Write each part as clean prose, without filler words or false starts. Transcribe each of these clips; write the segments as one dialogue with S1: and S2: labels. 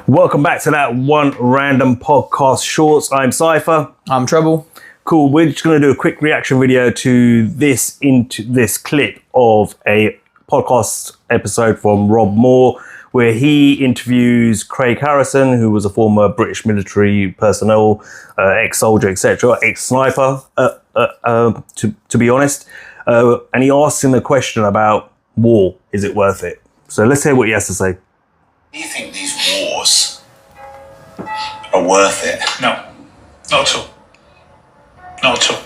S1: Welcome back to that one random podcast shorts. I'm Cypher.
S2: I'm Treble.
S1: Cool. We're just going to do a quick reaction video to this clip of a podcast episode from Rob Moore, where he interviews Craig Harrison, who was a former British military personnel, ex-soldier, etc., ex-sniper, to be honest. And he asks him a question about war. Is it worth it? So let's hear what he has to say.
S3: Do you think these wars are worth it?
S4: No, not at all. Not at all.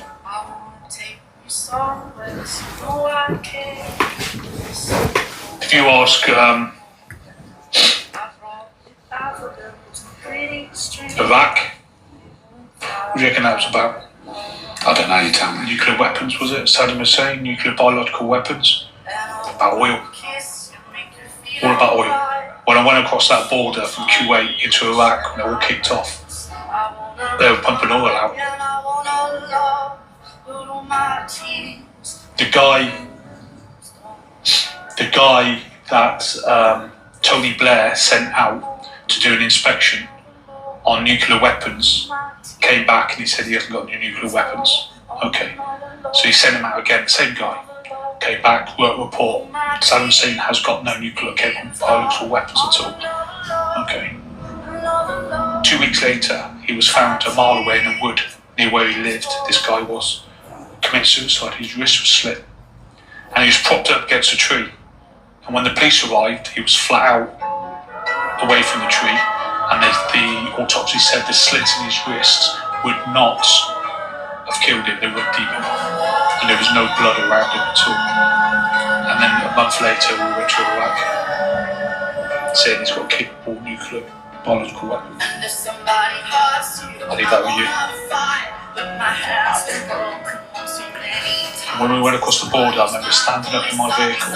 S4: If you ask Iraq, what do you reckon that was about?
S3: I don't know, you tell me.
S4: Nuclear weapons, was it? Saddam Hussein, nuclear biological weapons? About oil. All about oil. When I went across that border from Kuwait into Iraq, when it all kicked off, they were pumping oil out. The guy that Tony Blair sent out to do an inspection on nuclear weapons came back and he said he hasn't got any nuclear weapons. Okay, so he sent him out again, same guy. Came back, wrote a report. Saddam Hussein has got no nuclear capable biological weapons at all. Okay. 2 weeks later, he was found a mile away in a wood near where he lived. This guy was committed suicide. His wrist was slit, and he was propped up against a tree. And when the police arrived, he was flat out away from the tree. And the autopsy said the slits in his wrists would not have killed him. They weren't deep enough. And there was no blood around him at all. And then a month later we went to Iraq, saying he's got capable nuclear biological weapons. I'll leave that with you. When we went across the border, I remember standing up in my vehicle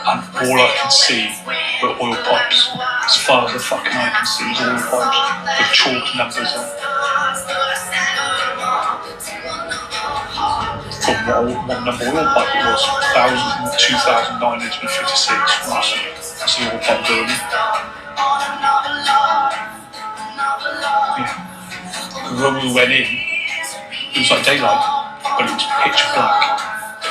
S4: and all I could see were oil pipes. As far as the fucking eye can see was oil pipes with chalk numbers on. From what number oil pipe it was, 2,956. That's the oil pipe building. Yeah. When we went in, it was like daylight, but it was pitch black.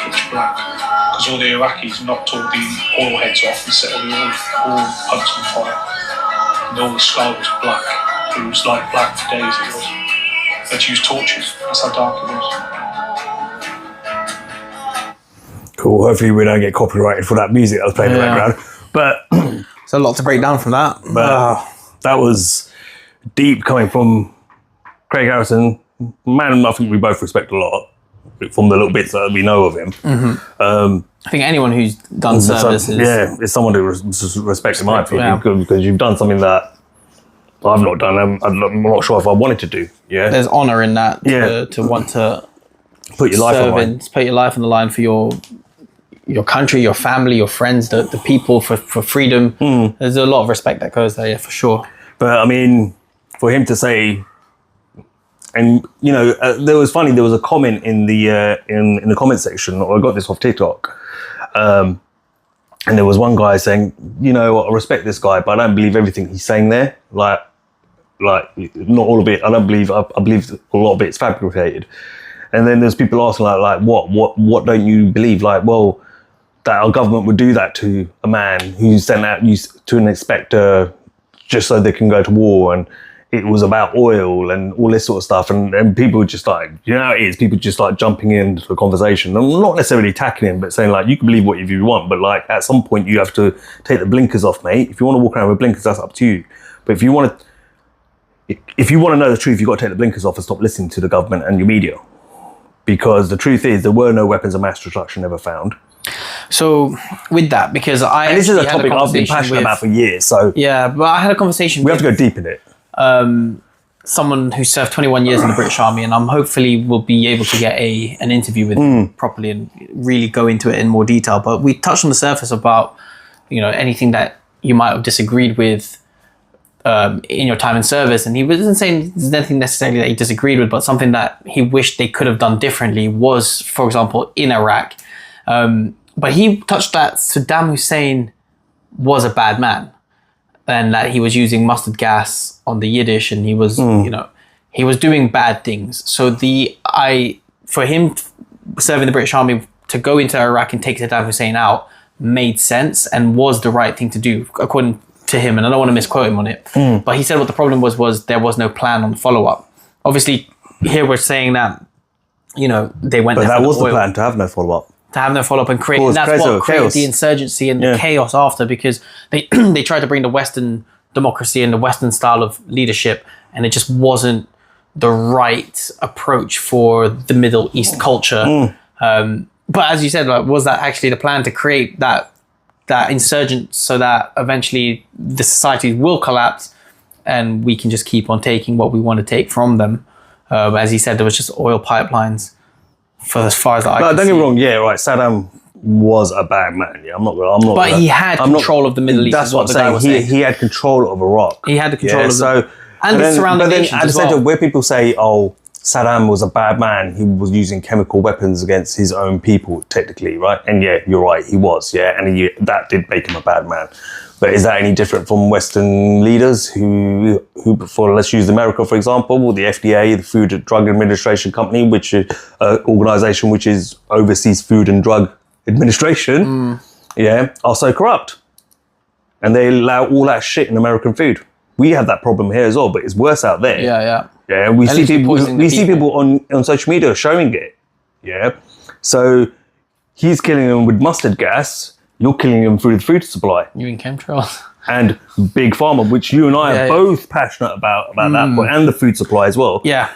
S4: Because all the Iraqis knocked all the oil heads off and set all the oil pumps on fire. And all the sky was black. It was like black for days, it was. They had to use torches. That's how dark it was.
S1: Cool. Hopefully we don't get copyrighted for that music that was playing in the background. But
S2: There's a lot to break down from that.
S1: But that was deep coming from Craig Harrison, man I think we both respect a lot from the little bits that we know of him.
S2: Mm-hmm. I think anyone who's done services...
S1: Yeah, it's someone who respects in my opinion, because you've done something that I've not done. I'm not sure if I wanted to do. Yeah,
S2: there's honour in that to want to
S1: put your life on the line.
S2: Put your life on the line for your country, your family, your friends, the people, for freedom. There's a lot of respect that goes there, yeah, for sure.
S1: But I mean, for him to say, and you know, there was a comment in the comment section. I got this off TikTok, and there was one guy saying, you know, I respect this guy, but I don't believe everything he's saying there. Like not all of it. I don't believe. I believe a lot of it's fabricated. And then there's people asking like what don't you believe? Like, well, that our government would do that to a man who's sent out to an inspector just so they can go to war, and it was about oil and all this sort of stuff. And people were just like, you know how it is, people just like jumping into the conversation. I'm not necessarily attacking him, but saying like, you can believe what you want, but like at some point you have to take the blinkers off, mate. If you want to walk around with blinkers, that's up to you. But if you want to know the truth, you've got to take the blinkers off and stop listening to the government and your media. Because the truth is, there were no weapons of mass destruction ever found.
S2: So with that, because
S1: this is a topic I've been passionate about for years. So
S2: yeah, but I had a conversation.
S1: We have to go deep in it.
S2: Someone who served 21 years in the British Army, and I'm hopefully will be able to get an interview with him properly and really go into it in more detail. But we touched on the surface about, you know, anything that you might have disagreed with in your time in service, and he wasn't saying there's nothing necessarily that he disagreed with, but something that he wished they could have done differently was, for example, in Iraq. But he touched that Saddam Hussein was a bad man. and that he was using mustard gas on the Yiddish, and he was, he was doing bad things. So for him serving the British Army to go into Iraq and take Saddam Hussein out made sense and was the right thing to do, according to him. And I don't want to misquote him on it, but he said what the problem was there was no plan on follow-up. Obviously, here we're saying that, they went.
S1: But that was the plan, to have no follow-up.
S2: To have no follow-up and create, and that's what created the insurgency and the chaos after, because they they tried to bring the Western democracy and the Western style of leadership, and it just wasn't the right approach for the Middle East culture. But as you said, was that actually the plan, to create that insurgent so that eventually the society will collapse and we can just keep on taking what we want to take from them? As he said, there was just oil pipelines for as far as I can see.
S1: Don't get me wrong, right, Saddam was a bad man. Yeah, I'm not.
S2: But he had control of the Middle East.
S1: That's what I'm saying. He had control of Iraq.
S2: He had the control of
S1: and
S2: the surrounding nations.
S1: But then at the same time, where people say, "Oh, Saddam was a bad man. He was using chemical weapons against his own people," technically, right? And yeah, you're right, he was. Yeah, and that did make him a bad man. But is that any different from Western leaders who let's use America, for example, the FDA, the Food and Drug Administration Company, which is an organization which oversees food and drug administration, are so corrupt. And they allow all that shit in American food. We have that problem here as well, but it's worse out there. Yeah, we see people on social media showing it. Yeah. So he's killing them with mustard gas. You're killing them through the food supply.
S2: You mean chemtrails?
S1: And Big Pharma, which you and I are both passionate about that point, and the food supply as well.
S2: Yeah.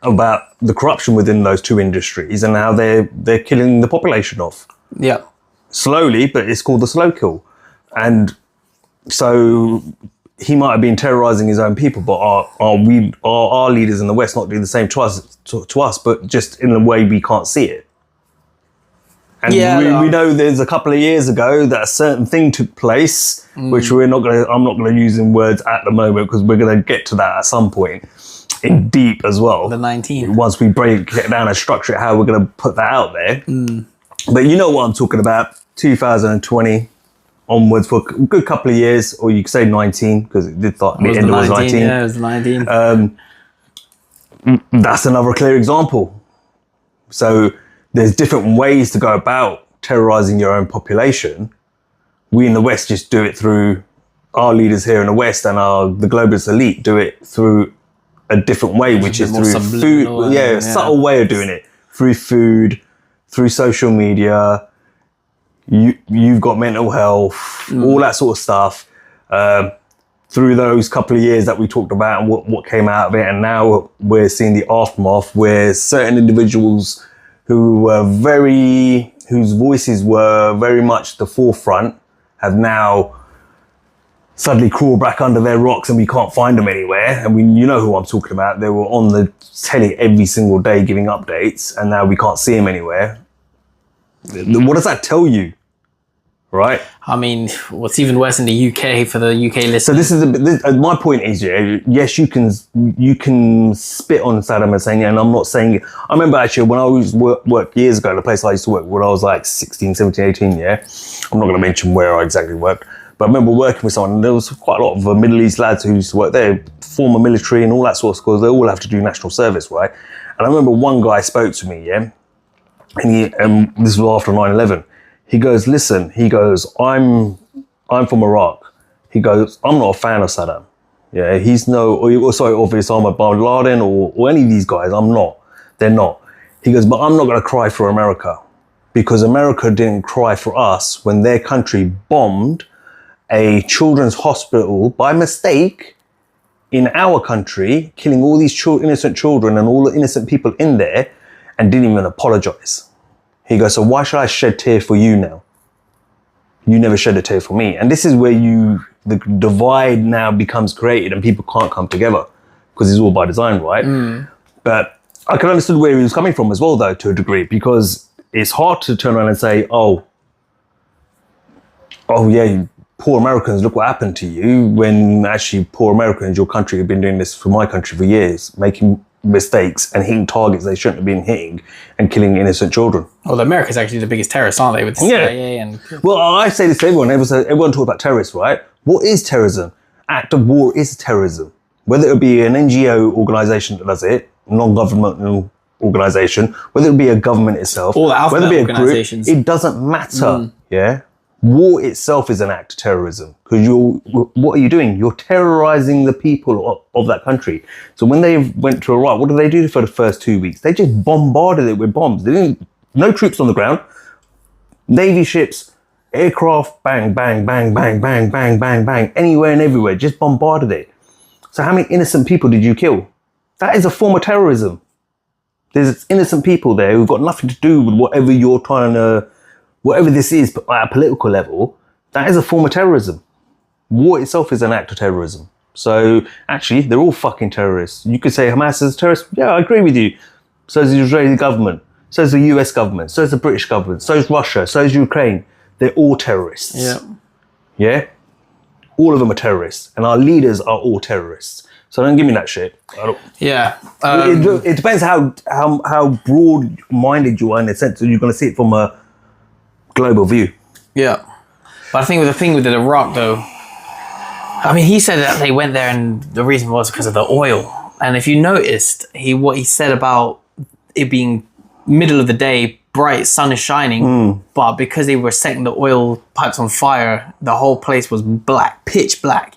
S1: About the corruption within those two industries and how they're killing the population off.
S2: Yeah.
S1: Slowly, but it's called the slow kill. And so he might have been terrorizing his own people, but are our leaders in the West not doing the same to us, but just in a way we can't see it? And we know there's a couple of years ago that a certain thing took place, which I'm not going to use in words at the moment, because we're going to get to that at some point in deep as well.
S2: The 19th.
S1: Once we break it down and structure it, how we're going to put that out there. But you know what I'm talking about, 2020 onwards for a good couple of years, or you could say 19, because it did start, the end was 19.
S2: Yeah, it was 19.
S1: That's another clear example. So there's different ways to go about terrorizing your own population. We in the West just do it through our leaders here in the West, and the globalist elite do it through a different way, which is through food. A subtle way of doing it. Through food, through social media. You've got mental health, all that sort of stuff. Through those couple of years that we talked about and what came out of it, and now we're seeing the aftermath where certain individuals whose voices were very much the forefront have now suddenly crawled back under their rocks and we can't find them anywhere. And you know who I'm talking about. They were on the telly every single day giving updates, and now we can't see them anywhere. What does that tell you? Right?
S2: I mean, what's even worse in the UK, for the UK listeners.
S1: So this is my point is, yes, you can spit on Saddam Hussein, and I'm not saying it. I remember actually when I was work years ago, the place I used to work when I was like 16, 17, 18, I'm not going to mention where I exactly worked, but I remember working with someone, and there was quite a lot of Middle East lads who used to work there, former military and all that sort of stuff, because they all have to do national service, right? And I remember one guy spoke to me, and this was after 9/11. He goes, listen, I'm from Iraq. He goes, I'm not a fan of Saddam. Yeah, he's of Osama bin Laden or any of these guys. I'm not. They're not. He goes, but I'm not going to cry for America, because America didn't cry for us when their country bombed a children's hospital by mistake in our country, killing all these innocent children and all the innocent people in there, and didn't even apologize. He goes, so why should I shed tear for you now? You never shed a tear for me. And this is where the divide now becomes created and people can't come together, because it's all by design, right? But I can understand where he was coming from as well, though, to a degree, because it's hard to turn around and say, oh yeah, poor Americans, look what happened to you, when actually poor Americans, your country, have been doing this for my country for years, making mistakes and hitting targets they shouldn't have been hitting and killing innocent children.
S2: Well, America's actually the biggest terrorists, aren't they? With the CIA and
S1: Well, I say this to everyone. Everyone talks about terrorists, right? What is terrorism? Act of war is terrorism. Whether it be an NGO organisation that does it, non-governmental organisation, whether it be a government itself,
S2: all the alphabet
S1: whether it be a
S2: organisations.
S1: group, it doesn't matter. Yeah, war itself is an act of terrorism because what are you doing? You're terrorising the people of that country. So when they went to Iraq, what did they do for the first 2 weeks? They just bombarded it with bombs. No troops on the ground, Navy ships, aircraft, bang, bang, bang, bang, bang, bang, bang, bang, anywhere and everywhere, just bombarded it. So how many innocent people did you kill? That is a form of terrorism. There's innocent people there who've got nothing to do with whatever you're trying to, whatever this is at a political level. That is a form of terrorism. War itself is an act of terrorism. So actually, they're all fucking terrorists. You could say Hamas is a terrorist. Yeah, I agree with you. So is the Israeli government. So is the US government. So is the British government. So is Russia. So is Ukraine. They're all terrorists.
S2: Yeah.
S1: Yeah? All of them are terrorists. And our leaders are all terrorists. So don't give me that shit.
S2: Yeah.
S1: It depends how broad-minded you are in the sense that you're going to see it from a global view.
S2: Yeah. But I think the thing with Iraq, though, I mean, he said that they went there and the reason was because of the oil. And if you noticed, what he said about it being middle of the day, bright, sun is shining, but because they were setting the oil pipes on fire, the whole place was black, pitch black.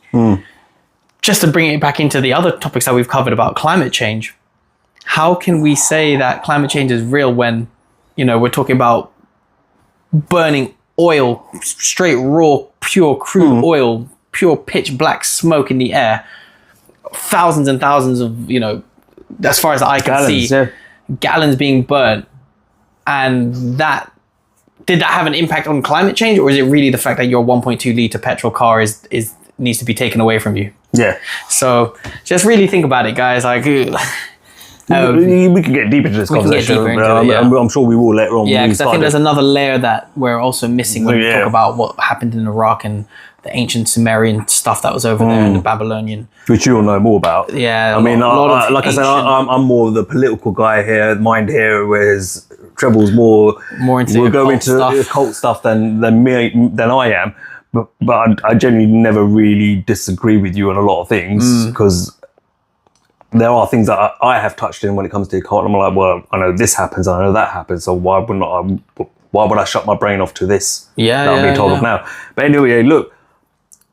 S2: Just to bring it back into the other topics that we've covered about climate change, how can we say that climate change is real when, we're talking about burning oil, straight raw, pure crude oil, pure pitch black smoke in the air, thousands and thousands of, as far as I can see, gallons being burnt. And did that have an impact on climate change, or is it really the fact that your 1.2 litre petrol car needs to be taken away from you?
S1: Yeah.
S2: So just really think about it, guys. Like,
S1: we can get deep into this conversation. I'm sure we will later on.
S2: Yeah, because I think there's another layer that we're also missing when we talk about what happened in Iraq and the ancient Sumerian stuff that was over there and the Babylonian.
S1: Which you all know more about.
S2: Yeah.
S1: I mean, like I said, I'm more of the political guy here, mind here, whereas Treble's more
S2: into
S1: we'll go into occult stuff than I am. But I genuinely never really disagree with you on a lot of things because there are things that I have touched in when it comes to occult. I'm like, well, I know this happens, I know that happens, so why would I shut my brain off to this?
S2: Yeah,
S1: that I'm being told of now. But anyway, look,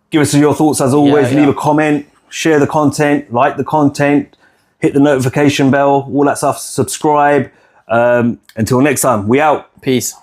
S1: give us your thoughts as always. Leave a comment, share the content, like the content, hit the notification bell, all that stuff. Subscribe. Until next time, we out.
S2: Peace.